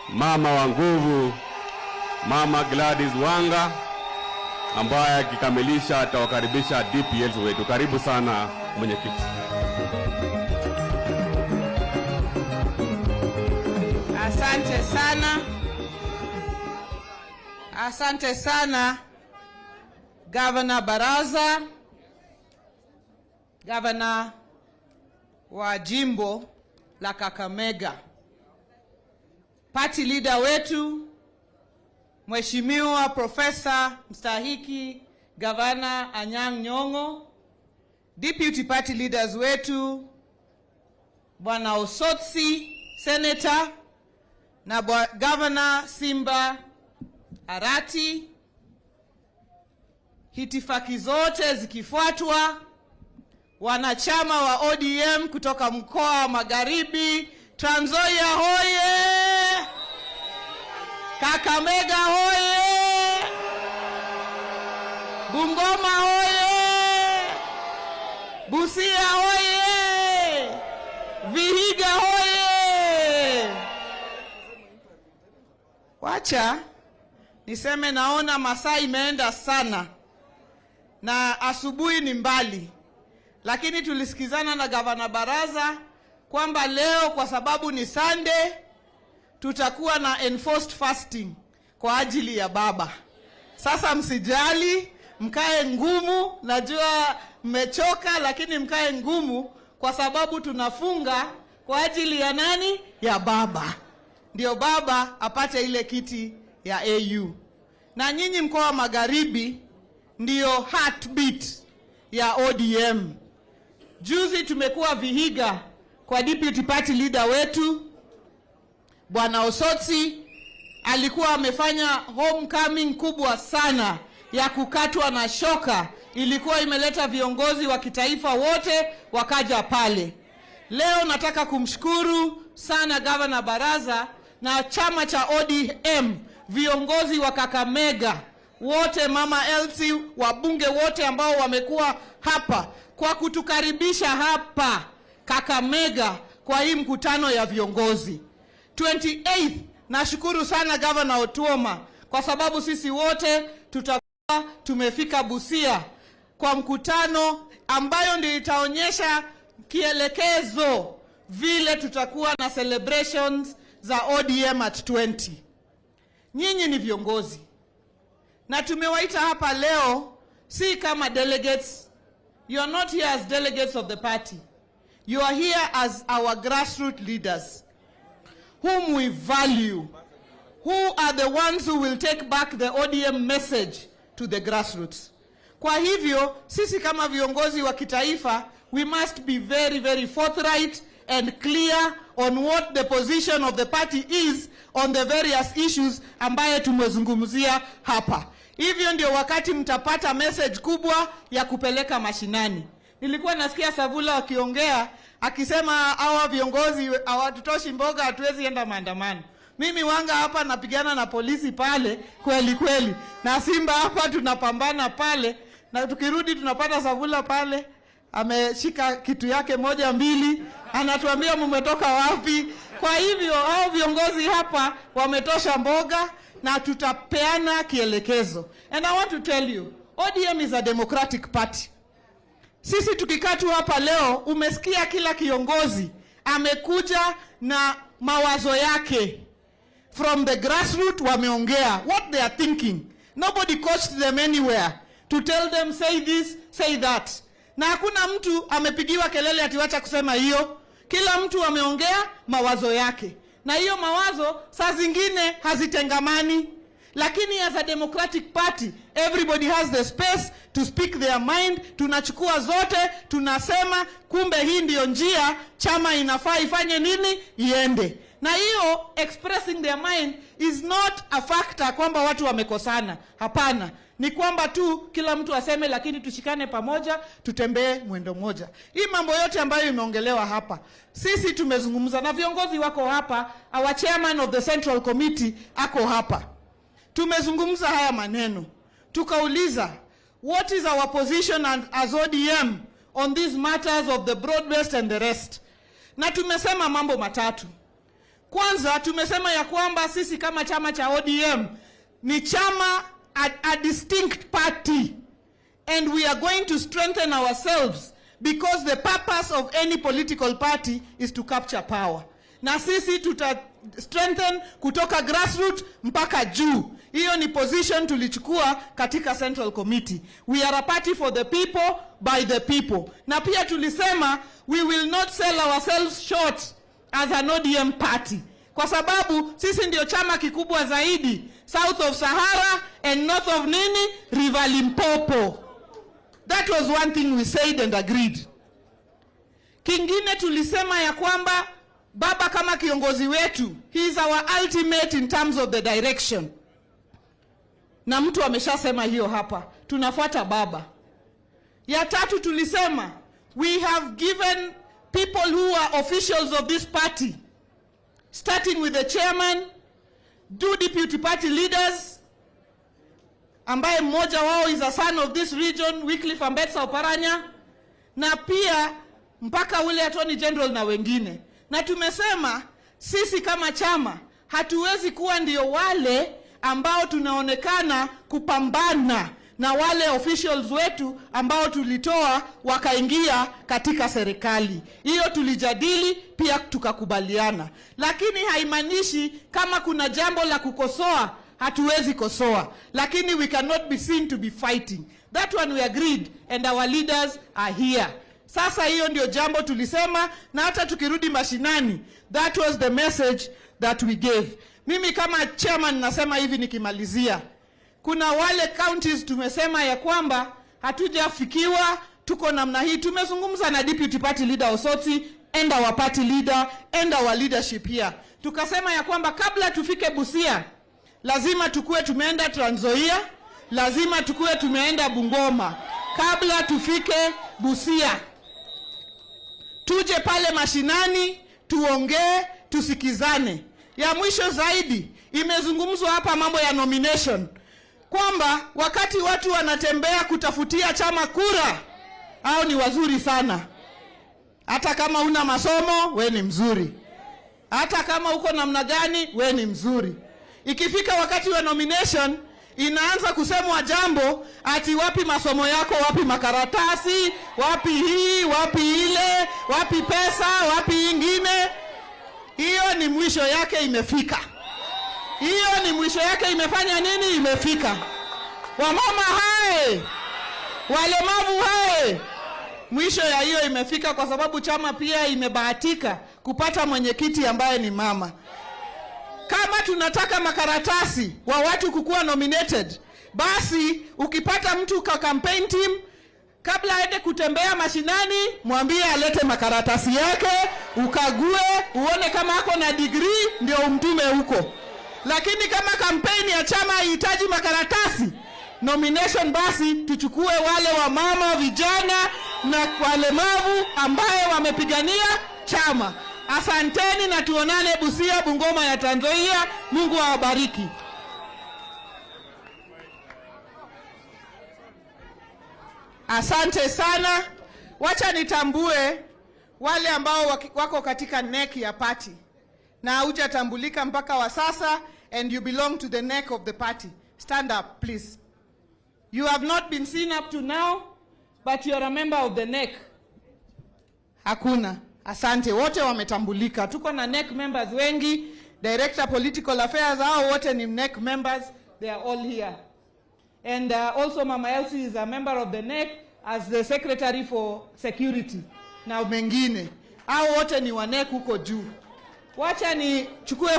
mama wa nguvu, Mama Gladys Wanga, ambaye akikamilisha atawakaribisha DPLs wetu. Karibu sana mwenyekiti. Asante sana. Asante sana Governor Baraza, Governor wa jimbo la Kakamega, party leader wetu Mheshimiwa Profesa mstahiki Governor Anyang' Nyong'o, deputy party leaders wetu Bwana Osotsi Senator na Governor Simba Arati, hitifaki zote zikifuatwa, wanachama wa ODM kutoka mkoa wa Magharibi, Trans Nzoia hoye! Kakamega hoye! Bungoma hoye! Busia hoye! Vihiga hoye! Wacha niseme, naona masaa imeenda sana na asubuhi ni mbali, lakini tulisikizana na Gavana Baraza kwamba leo kwa sababu ni Sunday tutakuwa na enforced fasting kwa ajili ya baba. Sasa msijali, mkae ngumu, najua mmechoka, lakini mkae ngumu kwa sababu tunafunga kwa ajili ya nani? Ya baba. Ndio baba apate ile kiti ya AU. Na nyinyi mkoa wa Magharibi ndio heartbeat ya ODM. Juzi tumekuwa Vihiga kwa deputy party leader wetu Bwana Osotsi, alikuwa amefanya homecoming kubwa sana ya kukatwa na shoka. Ilikuwa imeleta viongozi wa kitaifa wote wakaja pale. Leo nataka kumshukuru sana Governor Baraza na chama cha ODM, viongozi wa Kakamega wote, Mama Elsie, wabunge wote ambao wamekuwa hapa kwa kutukaribisha hapa Kakamega kwa hii mkutano ya viongozi. 28th, nashukuru sana Governor Otuoma kwa sababu sisi wote tutakuwa tumefika Busia kwa mkutano ambayo ndio itaonyesha kielekezo vile tutakuwa na celebrations za ODM at 20. Nyinyi ni viongozi na tumewaita hapa leo si kama delegates. You are not here as delegates of the party. You are here as our grassroots leaders whom we value, who are the ones who will take back the ODM message to the grassroots. Kwa hivyo sisi kama viongozi wa kitaifa, we must be very, very forthright and clear on what the position of the party is on the various issues ambaye tumezungumzia hapa. Hivyo ndio wakati mtapata message kubwa ya kupeleka mashinani. Nilikuwa nasikia Savula wakiongea akisema hawa viongozi hawatutoshi mboga, hatuwezi enda maandamano. Mimi Wanga hapa napigana na polisi pale kweli kweli, na Simba hapa tunapambana pale, na tukirudi tunapata Savula pale ameshika kitu yake moja mbili, anatuambia mmetoka wapi. Kwa hivyo hao viongozi hapa wametosha mboga na tutapeana kielekezo. And I want to tell you, ODM is a democratic party. Sisi tukikaa tu hapa leo, umesikia kila kiongozi amekuja na mawazo yake. From the grassroots wameongea what they are thinking. Nobody coached them anywhere to tell them say this, say that. Na hakuna mtu amepigiwa kelele atiwacha kusema hiyo. Kila mtu ameongea mawazo yake. Na hiyo mawazo saa zingine hazitengamani. Lakini as a democratic party, everybody has the space to speak their mind. Tunachukua zote, tunasema kumbe hii ndio njia chama inafaa ifanye nini, iende. Na hiyo expressing their mind is not a factor kwamba watu wamekosana. Hapana. Ni kwamba tu kila mtu aseme, lakini tushikane pamoja, tutembee mwendo moja. Hii mambo yote ambayo imeongelewa hapa, sisi tumezungumza na viongozi wako hapa, our chairman of the Central Committee ako hapa. Tumezungumza haya maneno. Tukauliza, what is our position as ODM on these matters of the broad-based and the rest? Na tumesema mambo matatu. Kwanza tumesema ya kwamba sisi kama chama cha ODM ni chama a distinct party, and we are going to strengthen ourselves because the purpose of any political party is to capture power. Na sisi tuta strengthen kutoka grassroots mpaka juu. Hiyo ni position tulichukua katika Central Committee. We are a party for the people, by the people. Na pia tulisema we will not sell ourselves short as an ODM party, kwa sababu sisi ndio chama kikubwa zaidi south of Sahara and north of nini, River Limpopo. That was one thing we said and agreed. Kingine tulisema ya kwamba baba kama kiongozi wetu, he is our ultimate in terms of the direction. Na mtu ameshasema hiyo hapa, tunafuata baba. Ya tatu tulisema we have given people who are officials of this party, starting with the chairman, 2 deputy party leaders, ambaye mmoja wao is a son of this region, Wycliffe Ambetsa Oparanya, na pia mpaka ule attorney general na wengine. Na tumesema sisi kama chama hatuwezi kuwa ndio wale ambao tunaonekana kupambana na wale officials wetu ambao tulitoa wakaingia katika serikali. Hiyo tulijadili pia tukakubaliana. Lakini haimaanishi kama kuna jambo la kukosoa hatuwezi kosoa, lakini we cannot be seen to be fighting. That one we agreed and our leaders are here. Sasa hiyo ndio jambo tulisema, na hata tukirudi mashinani, that was the message that we gave. Mimi kama chairman nasema hivi nikimalizia, kuna wale counties tumesema ya kwamba hatujafikiwa, tuko namna hii. Tumezungumza na deputy party leader Osoti and our party leader and our leadership here. Tukasema ya kwamba kabla tufike Busia, lazima tukue tumeenda Trans Nzoia, lazima tukue tumeenda Bungoma kabla tufike Busia. Tuje pale mashinani, tuongee, tusikizane. Ya mwisho zaidi, imezungumzwa hapa mambo ya nomination, kwamba wakati watu wanatembea kutafutia chama kura, hao ni wazuri sana. Hata kama una masomo, we ni mzuri. Hata kama uko namna gani, we ni mzuri. Ikifika wakati wa nomination, inaanza kusemwa jambo ati wapi masomo yako, wapi makaratasi, wapi hii, wapi ile, wapi pesa, wapi ingine. Hiyo ni mwisho yake imefika. Hiyo ni mwisho yake imefanya nini? Imefika. Wamama hai, walemavu hai, mwisho ya hiyo imefika, kwa sababu chama pia imebahatika kupata mwenyekiti ambaye ni mama. Kama tunataka makaratasi wa watu kukuwa nominated, basi ukipata mtu ka campaign team, kabla aende kutembea mashinani, mwambie alete makaratasi yake, ukague, uone kama ako na degree, ndio umtume huko. Lakini kama kampeni ya chama haihitaji makaratasi nomination, basi tuchukue wale wa mama, vijana na walemavu ambaye wamepigania chama. Asanteni na tuonane Busia, Bungoma ya Trans Nzoia. Mungu awabariki. Asante sana. Wacha nitambue wale ambao wako katika neck ya party na hujatambulika mpaka wa sasa, and you belong to the neck of the party. Stand up, please. You have not been seen up to now, but you are a member of the neck. Hakuna. Asante, wote wametambulika. Tuko na neck members wengi. Director Political Affairs, hao wote ni neck members. They are all here. And also Mama Elsie is a member of the neck as the Secretary for Security. Na mengine, hao wote ni wa neck huko juu. Wacha ni chukue